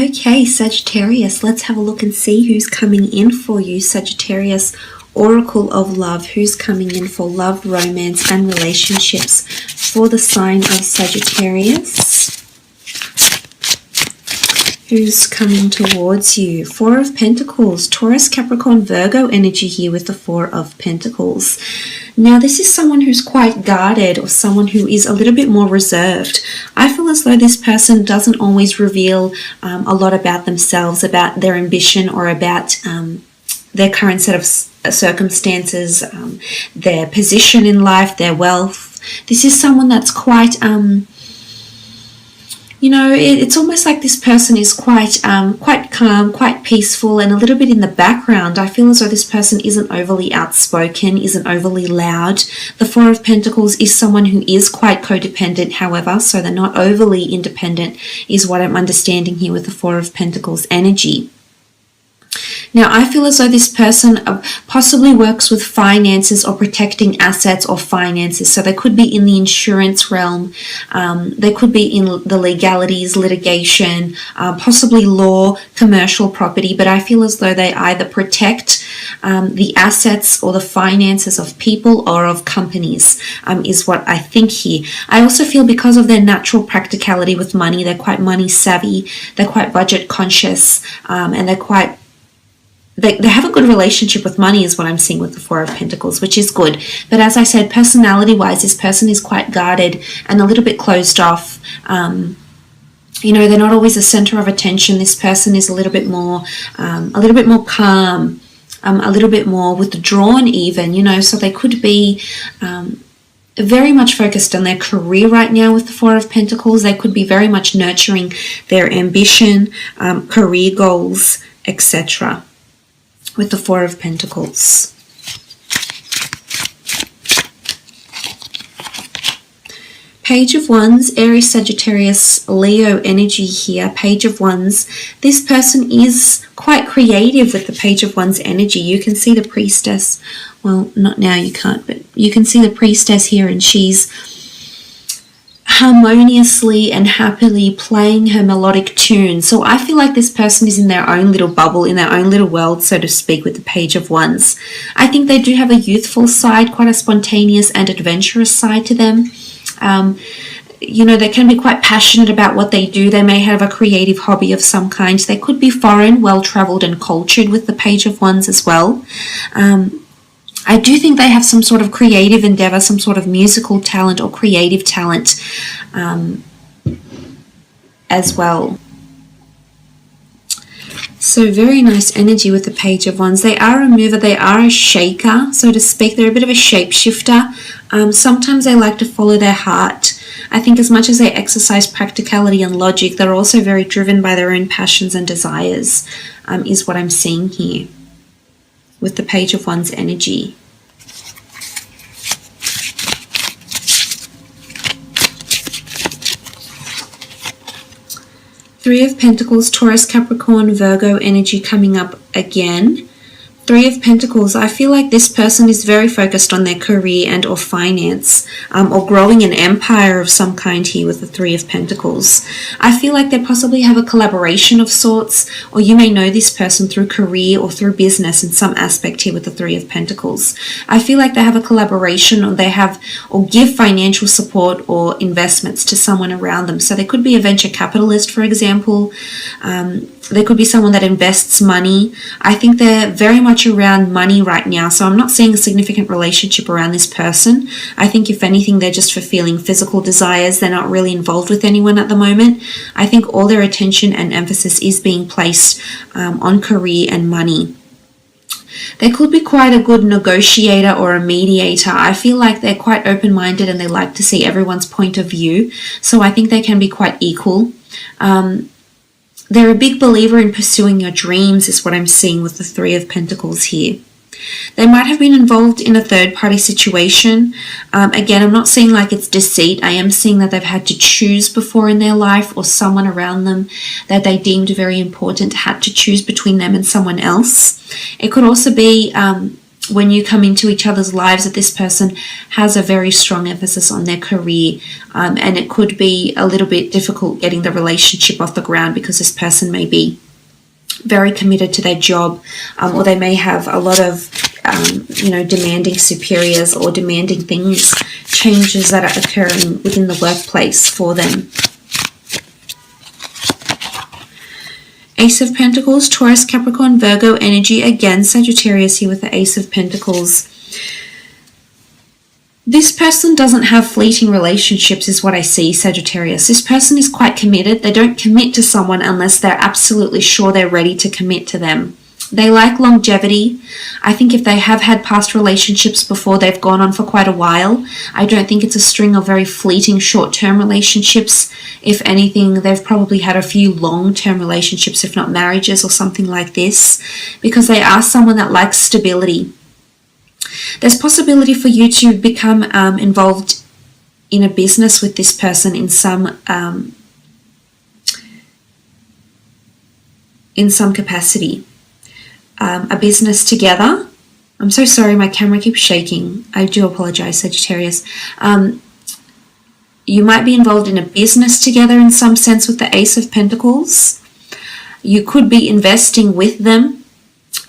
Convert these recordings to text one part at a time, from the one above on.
Okay, Sagittarius, let's have a look and see who's coming in for you. Sagittarius, Oracle of Love, who's coming in for love, romance, and relationships for the sign of Sagittarius. Who's coming towards you? Four of Pentacles, Taurus, Capricorn, Virgo energy here with the Four of Pentacles. Now, this is someone who's quite guarded or someone who is a little bit more reserved. I feel as though this person doesn't always reveal a lot about themselves, about their ambition, or about their current set of circumstances, their position in life, their wealth. This is someone that's quite... it's almost like this person is quite calm, quite peaceful, and a little bit in the background. I feel as though this person isn't overly outspoken, isn't overly loud. The Four of Pentacles is someone who is quite codependent, however, so they're not overly independent, is what I'm understanding here with the Four of Pentacles energy. Now, I feel as though this person possibly works with finances or protecting assets or finances. So they could be in the insurance realm. They could be in the legalities, litigation, possibly law, commercial property. But I feel as though they either protect the assets or the finances of people or of companies, is what I think here. I also feel because of their natural practicality with money, they're quite money savvy, they're quite budget conscious, and they're quite... They have a good relationship with money is what I'm seeing with the Four of Pentacles, which is good. But as I said, personality-wise, this person is quite guarded and a little bit closed off. They're not always the center of attention. This person is a little bit more calm, a little bit more withdrawn even, so they could be very much focused on their career right now with the Four of Pentacles. They could be very much nurturing their ambition, career goals, etc. with the Four of Pentacles. Page of Wands, Aries, Sagittarius, Leo energy here. Page of Wands. This person is quite creative with the Page of Wands energy. You can see the Priestess. Well, not now, you can't, but you can see the Priestess here, and she's harmoniously and happily playing her melodic tune. So I feel like this person is in their own little bubble, in their own little world, so to speak, with the Page of Wands. I think they do have a youthful side, quite a spontaneous and adventurous side to them. They can be quite passionate about what they do. They may have a creative hobby of some kind. They could be foreign, well-traveled and cultured with the Page of Wands as well. I do think they have some sort of creative endeavor, some sort of musical talent or creative talent as well. So very nice energy with the Page of Wands. They are a mover, they are a shaker, so to speak. They're a bit of a shapeshifter. Sometimes they like to follow their heart. I think as much as they exercise practicality and logic, they're also very driven by their own passions and desires, is what I'm seeing here with the Page of Wands energy. Three of Pentacles, Taurus, Capricorn, Virgo energy coming up again. Three of Pentacles, I feel like this person is very focused on their career and or finance, or growing an empire of some kind here with the Three of Pentacles. I feel like they possibly have a collaboration of sorts, or you may know this person through career or through business in some aspect here with the Three of Pentacles. I feel like they have a collaboration, or or give financial support or investments to someone around them. So they could be a venture capitalist, for example. There could be someone that invests money. I think they're very much around money right now, so I'm not seeing a significant relationship around this person. I think if anything, they're just fulfilling physical desires. They're not really involved with anyone at the moment. I think all their attention and emphasis is being placed on career and money. They could be quite a good negotiator or a mediator. I feel like they're quite open-minded and they like to see everyone's point of view, so I think they can be quite equal. They're a big believer in pursuing your dreams, is what I'm seeing with the Three of Pentacles here. They might have been involved in a third-party situation. Again, I'm not seeing like it's deceit. I am seeing that they've had to choose before in their life, or someone around them that they deemed very important had to choose between them and someone else. It could also be when you come into each other's lives, that this person has a very strong emphasis on their career, and it could be a little bit difficult getting the relationship off the ground because this person may be very committed to their job, or they may have a lot of demanding superiors or demanding things, changes that are occurring within the workplace for them. Ace of Pentacles, Taurus, Capricorn, Virgo energy. Again, Sagittarius here with the Ace of Pentacles. This person doesn't have fleeting relationships is what I see, Sagittarius. This person is quite committed. They don't commit to someone unless they're absolutely sure they're ready to commit to them. They like longevity. I think if they have had past relationships before, they've gone on for quite a while. I don't think it's a string of very fleeting short-term relationships. If anything, they've probably had a few long-term relationships, if not marriages or something like this, because they are someone that likes stability. There's possibility for you to become involved in a business with this person in some capacity. A business together. I'm so sorry, my camera keeps shaking. I do apologize, Sagittarius. You might be involved in a business together in some sense with the Ace of Pentacles. You could be investing with them,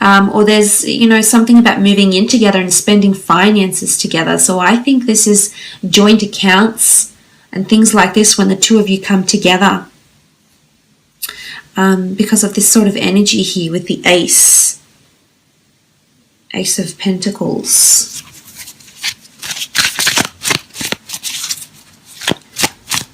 or there's something about moving in together and spending finances together. So I think this is joint accounts and things like this when the two of you come together, because of this sort of energy here with the Ace of Pentacles.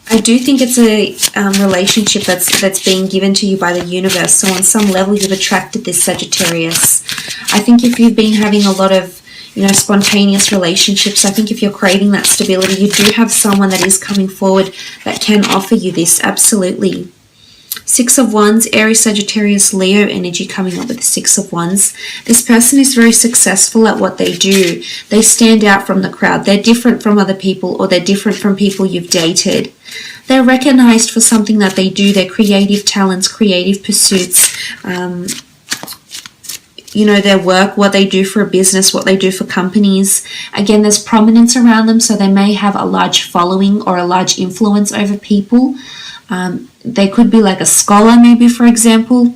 I do think it's a relationship that's being given to you by the universe. So on some level, you've attracted this, Sagittarius. I think if you've been having a lot of spontaneous relationships, I think if you're craving that stability, you do have someone that is coming forward that can offer you this, absolutely. Six of Wands, Aries, Sagittarius, Leo energy coming up with the Six of Wands. This person is very successful at what they do. They stand out from the crowd. They're different from other people, or they're different from people you've dated. They're recognized for something that they do, their creative talents, creative pursuits, their work, what they do for a business, what they do for companies. Again, there's prominence around them, so they may have a large following or a large influence over people. They could be like a scholar, maybe, for example,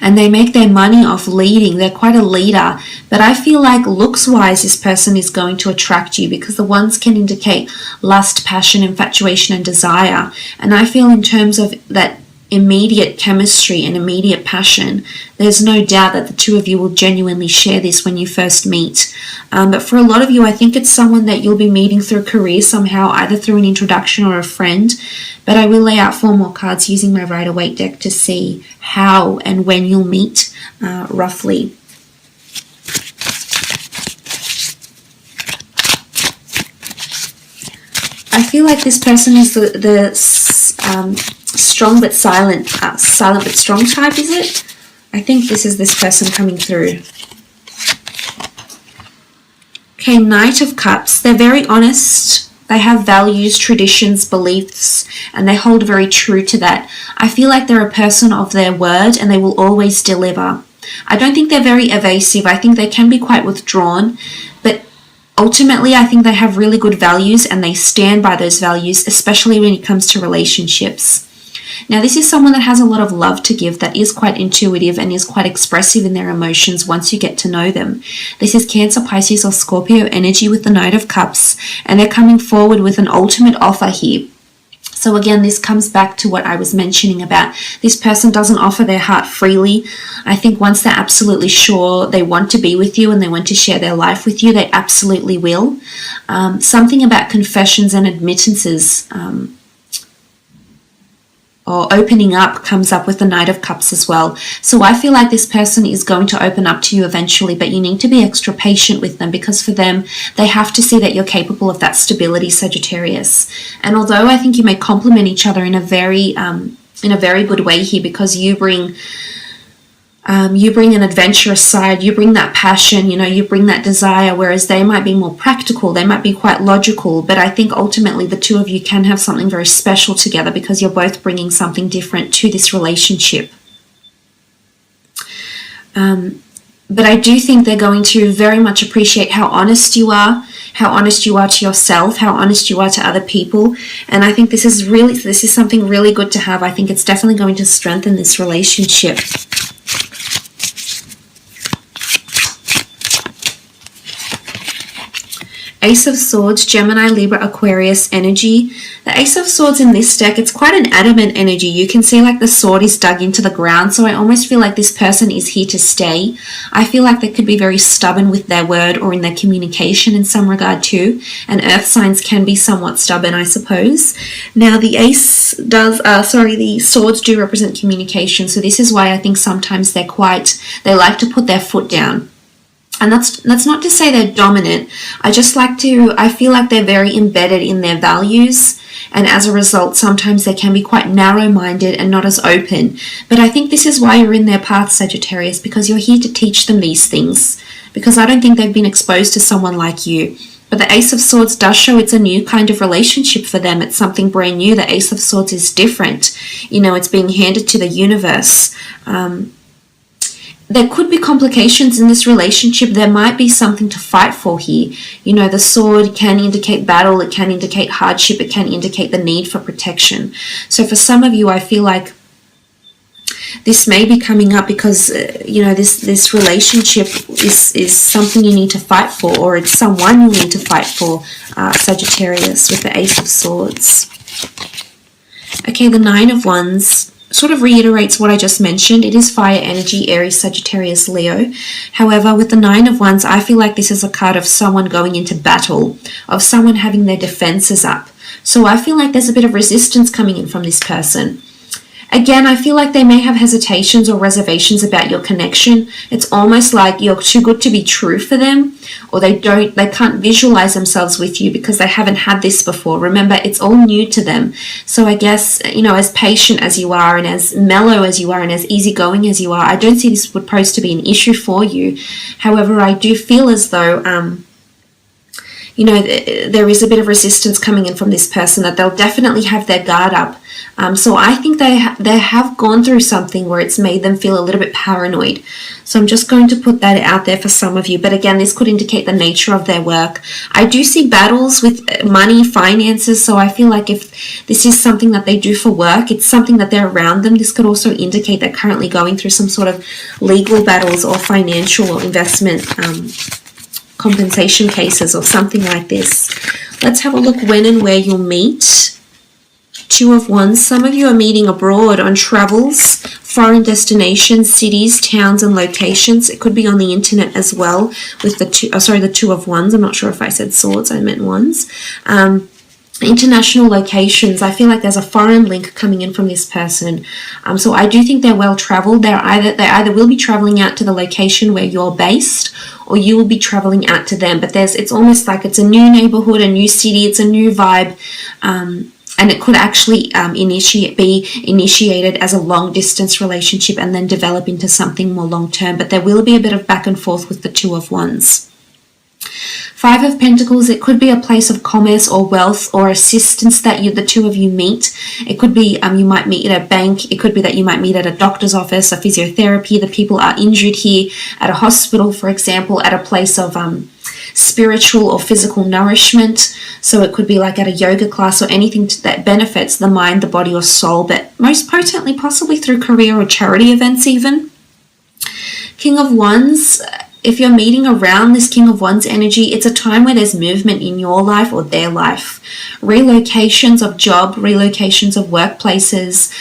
and they make their money off leading. They're quite a leader, but I feel like looks-wise, this person is going to attract you, because the ones can indicate lust, passion, infatuation, and desire. And I feel in terms of that immediate chemistry and immediate passion, there's no doubt that the two of you will genuinely share this when you first meet. But for a lot of you, I think it's someone that you'll be meeting through a career somehow, either through an introduction or a friend. But I will lay out 4 more cards using my Rider-Waite deck to see how and when you'll meet roughly. I feel like this person is the strong but silent but strong type, is it? I think this is this person coming through. Okay, Knight of Cups. They're very honest. They have values, traditions, beliefs, and they hold very true to that. I feel like they're a person of their word, and they will always deliver. I don't think they're very evasive. I think they can be quite withdrawn, but ultimately I think they have really good values, and they stand by those values, especially when it comes to relationships. Now, this is someone that has a lot of love to give, that is quite intuitive and is quite expressive in their emotions once you get to know them. This is Cancer, Pisces, or Scorpio energy with the Knight of Cups, and they're coming forward with an ultimate offer here. So again, this comes back to what I was mentioning about this person doesn't offer their heart freely. I think once they're absolutely sure they want to be with you and they want to share their life with you, they absolutely will. Something about confessions and admittances, or opening up, comes up with the Knight of Cups as well. So I feel like this person is going to open up to you eventually, but you need to be extra patient with them, because for them, they have to see that you're capable of that stability, Sagittarius. And although I think you may complement each other in a very good way here, because you bring an adventurous side, you bring that passion, you bring that desire, whereas they might be more practical, they might be quite logical, but I think ultimately the two of you can have something very special together, because you're both bringing something different to this relationship. But I do think they're going to very much appreciate how honest you are to yourself, how honest you are to other people. And I think this is something really good to have. I think it's definitely going to strengthen this relationship. Ace of Swords, Gemini, Libra, Aquarius energy. The Ace of Swords in this deck, it's quite an adamant energy. You can see like the sword is dug into the ground. So I almost feel like this person is here to stay. I feel like they could be very stubborn with their word or in their communication in some regard too. And earth signs can be somewhat stubborn, I suppose. Now the the swords do represent communication. So this is why I think sometimes they like to put their foot down. And that's not to say they're dominant. I feel like they're very embedded in their values. And as a result, sometimes they can be quite narrow-minded and not as open. But I think this is why you're in their path, Sagittarius, because you're here to teach them these things. Because I don't think they've been exposed to someone like you. But the Ace of Swords does show it's a new kind of relationship for them. It's something brand new. The Ace of Swords is different. It's being handed to the universe. There could be complications in this relationship. There might be something to fight for here. The sword can indicate battle. It can indicate hardship. It can indicate the need for protection. So for some of you, I feel like this may be coming up because, this relationship is something you need to fight for, or it's someone you need to fight for, Sagittarius, with the Ace of Swords. Okay, the Nine of Wands sort of reiterates what I just mentioned. It is fire energy, Aries, Sagittarius, Leo. However, with the Nine of Wands, I feel like this is a card of someone going into battle, of someone having their defenses up. So I feel like there's a bit of resistance coming in from this person. Again, I feel like they may have hesitations or reservations about your connection. It's almost like you're too good to be true for them, or they can't visualize themselves with you because they haven't had this before. Remember, it's all new to them. So I guess, as patient as you are and as mellow as you are and as easygoing as you are, I don't see this would pose to be an issue for you. However, I do feel as though, there is a bit of resistance coming in from this person, that they'll definitely have their guard up. So I think they have gone through something where it's made them feel a little bit paranoid. So I'm just going to put that out there for some of you. But again, this could indicate the nature of their work. I do see battles with money, finances. So I feel like if this is something that they do for work, it's something that they're around them. This could also indicate they're currently going through some sort of legal battles or financial or investment compensation cases or something like this. Let's have a look when and where you'll meet. Two of Wands. Some of you are meeting abroad on travels, foreign destinations, cities, towns, and locations. It could be on the internet as well with the Two of Wands. I'm not sure if I said swords, I meant wands. International locations. I feel like there's a foreign link coming in from this person. So I do think they're well traveled. They either will be traveling out to the location where you're based, or you will be traveling out to them. But it's almost like it's a new neighborhood, a new city, it's a new vibe. And it could actually be initiated as a long-distance relationship and then develop into something more long-term. But there will be a bit of back and forth with the Two of Wands. Five of Pentacles, it could be a place of commerce or wealth or assistance that the two of you meet. It could be you might meet at a bank. It could be that you might meet at a doctor's office, a physiotherapy. The people are injured here at a hospital, for example, at a place of spiritual or physical nourishment. So it could be like at a yoga class or anything that benefits the mind, the body, or soul, but most potently possibly through career or charity events even. King of Wands, if you're meeting around this King of Wands energy, it's a time where there's movement in your life or their life. Relocations of job, relocations of workplaces,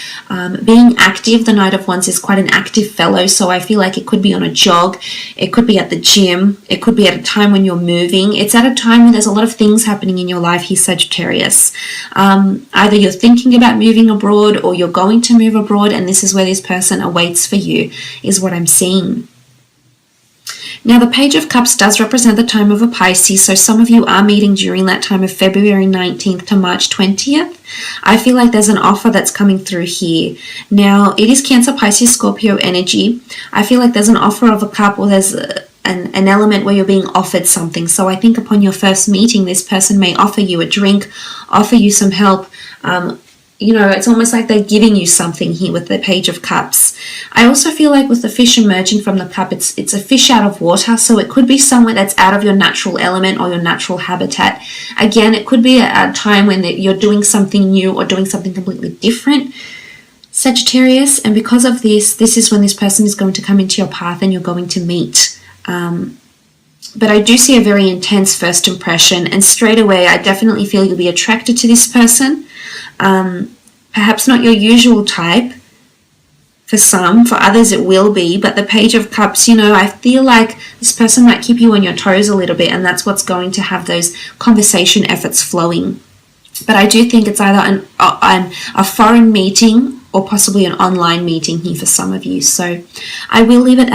being active. The Knight of Wands is quite an active fellow, so I feel like it could be on a jog, it could be at the gym, it could be at a time when you're moving. It's at a time when there's a lot of things happening in your life here, Sagittarius. Either you're thinking about moving abroad or you're going to move abroad, and this is where this person awaits for you, is what I'm seeing. Now, the Page of Cups does represent the time of a Pisces, so some of you are meeting during that time of February 19th to March 20th. I feel like there's an offer that's coming through here. Now, it is Cancer, Pisces, Scorpio energy. I feel like there's an offer of a cup, or there's an element where you're being offered something. So I think upon your first meeting, this person may offer you a drink, offer you some help, you know, it's almost like they're giving you something here with the Page of Cups. I also feel like with the fish emerging from the cup, it's a fish out of water, so it could be somewhere that's out of your natural element or your natural habitat. Again, it could be a time when you're doing something new or doing something completely different, Sagittarius, and because of this is when this person is going to come into your path and you're going to meet. But I do see a very intense first impression, and straight away I definitely feel you'll be attracted to this person. Perhaps not your usual type for some, for others it will be, but the Page of Cups, you know, I feel like this person might keep you on your toes a little bit, and that's what's going to have those conversation efforts flowing. But I do think it's either a foreign meeting or possibly an online meeting here for some of you. So I will leave it